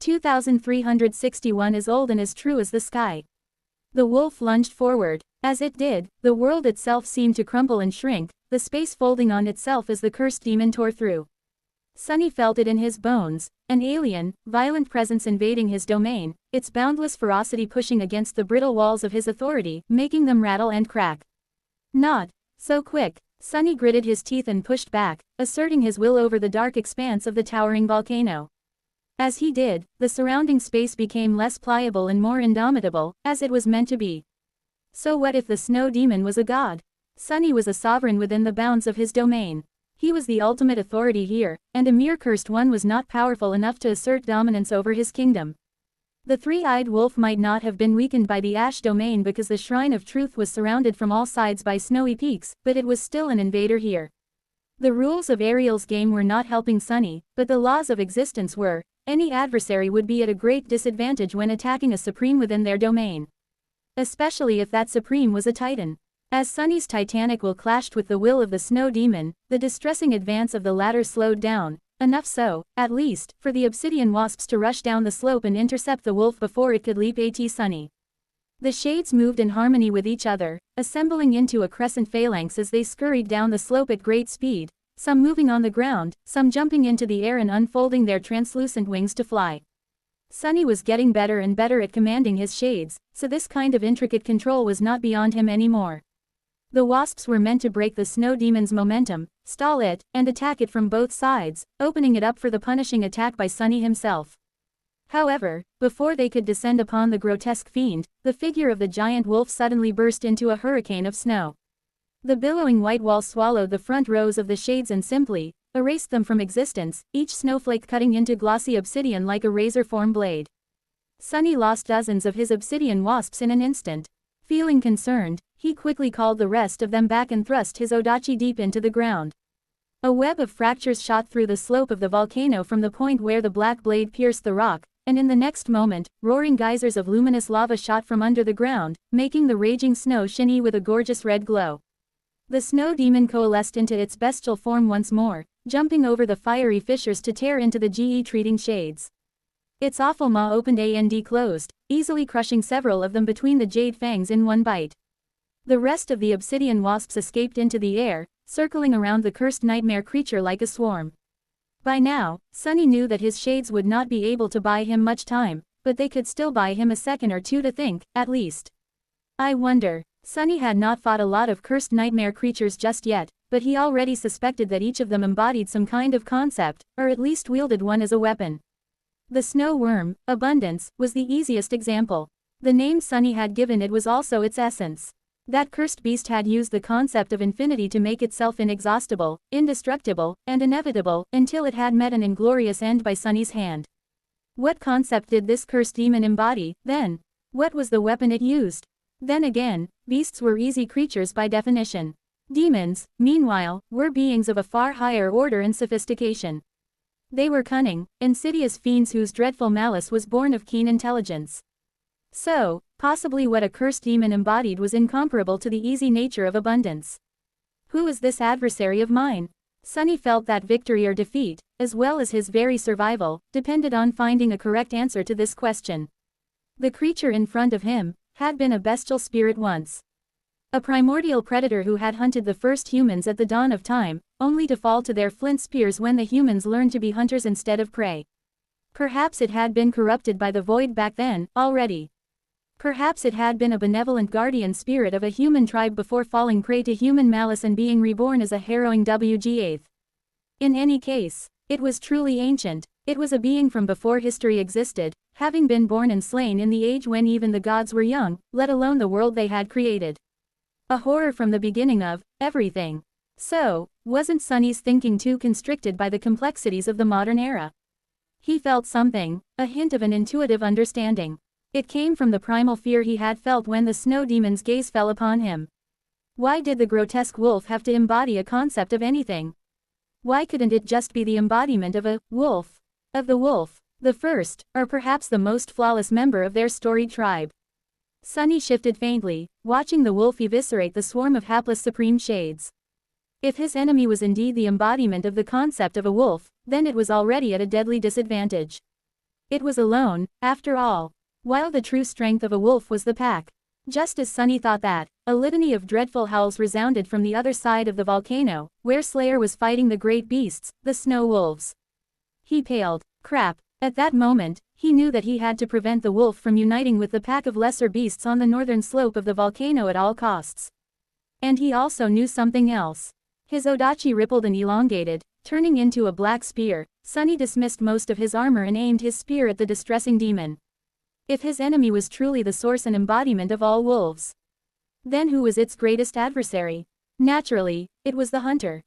2361 is old and as true as the sky. The wolf lunged forward. As it did, the world itself seemed to crumple and shrink, the space folding on itself as the cursed demon tore through. Sunny felt it in his bones, an alien, violent presence invading his domain, its boundless ferocity pushing against the brittle walls of his authority, making them rattle and crack. Not so quick. Sunny gritted his teeth and pushed back, asserting his will over the dark expanse of the towering volcano. As he did, the surrounding space became less pliable and more indomitable, as it was meant to be. So what if the snow demon was a god? Sunny was a sovereign within the bounds of his domain. He was the ultimate authority here, and a mere cursed one was not powerful enough to assert dominance over his kingdom. The three-eyed wolf might not have been weakened by the ash domain because the Shrine of Truth was surrounded from all sides by snowy peaks, but it was still an invader here. The rules of Ariel's game were not helping Sunny, but the laws of existence were. Any adversary would be at a great disadvantage when attacking a supreme within their domain. Especially if that supreme was a titan. As Sunny's titanic will clashed with the will of the snow demon, the distressing advance of the latter slowed down, enough so, at least, for the obsidian wasps to rush down the slope and intercept the wolf before it could leap at Sunny. The shades moved in harmony with each other, assembling into a crescent phalanx as they scurried down the slope at great speed, some moving on the ground, some jumping into the air and unfolding their translucent wings to fly. Sunny was getting better and better at commanding his shades, so this kind of intricate control was not beyond him anymore. The wasps were meant to break the snow demon's momentum, stall it, and attack it from both sides, opening it up for the punishing attack by Sunny himself. However, before they could descend upon the grotesque fiend, the figure of the giant wolf suddenly burst into a hurricane of snow. The billowing white wall swallowed the front rows of the shades and simply erased them from existence, each snowflake cutting into glossy obsidian like a razor-form blade. Sunny lost dozens of his obsidian wasps in an instant. Feeling concerned, he quickly called the rest of them back and thrust his Odachi deep into the ground. A web of fractures shot through the slope of the volcano from the point where the black blade pierced the rock, and in the next moment, roaring geysers of luminous lava shot from under the ground, making the raging snow shiny with a gorgeous red glow. The snow demon coalesced into its bestial form once more, jumping over the fiery fissures to tear into the treating shades. Its awful maw opened and closed, easily crushing several of them between the jade fangs in one bite. The rest of the obsidian wasps escaped into the air, circling around the cursed nightmare creature like a swarm. By now, Sunny knew that his shades would not be able to buy him much time, but they could still buy him a second or two to think, at least. I wonder. Sunny had not fought a lot of cursed nightmare creatures just yet, but he already suspected that each of them embodied some kind of concept, or at least wielded one as a weapon. The snow worm, Abundance, was the easiest example. The name Sunny had given it was also its essence. That cursed beast had used the concept of infinity to make itself inexhaustible, indestructible, and inevitable, until it had met an inglorious end by Sunny's hand. What concept did this cursed demon embody, then? What was the weapon it used? Then again, beasts were easy creatures by definition. Demons, meanwhile, were beings of a far higher order and sophistication. They were cunning, insidious fiends whose dreadful malice was born of keen intelligence. So, possibly what a cursed demon embodied was incomparable to the easy nature of Abundance. Who is this adversary of mine? Sunny felt that victory or defeat, as well as his very survival, depended on finding a correct answer to this question. The creature in front of him had been a bestial spirit once. A primordial predator who had hunted the first humans at the dawn of time, only to fall to their flint spears when the humans learned to be hunters instead of prey. Perhaps it had been corrupted by the void back then, already. Perhaps it had been a benevolent guardian spirit of a human tribe before falling prey to human malice and being reborn as a harrowing WG8. In any case, it was truly ancient. It was a being from before history existed, having been born and slain in the age when even the gods were young, let alone the world they had created. A horror from the beginning of everything. So, wasn't Sunny's thinking too constricted by the complexities of the modern era? He felt something, a hint of an intuitive understanding. It came from the primal fear he had felt when the snow demon's gaze fell upon him. Why did the grotesque wolf have to embody a concept of anything? Why couldn't it just be the embodiment of a wolf? Of the wolf, the first, or perhaps the most flawless member of their storied tribe. Sunny shifted faintly, watching the wolf eviscerate the swarm of hapless supreme shades. If his enemy was indeed the embodiment of the concept of a wolf, then it was already at a deadly disadvantage. It was alone, after all. While the true strength of a wolf was the pack. Just as Sunny thought that, a litany of dreadful howls resounded from the other side of the volcano, where Slayer was fighting the great beasts, the snow wolves. He paled. Crap. At that moment, he knew that he had to prevent the wolf from uniting with the pack of lesser beasts on the northern slope of the volcano at all costs. And he also knew something else. His Odachi rippled and elongated, turning into a black spear. Sunny dismissed most of his armor and aimed his spear at the distressing demon. If his enemy was truly the source and embodiment of all wolves, then who was its greatest adversary? Naturally, it was the hunter.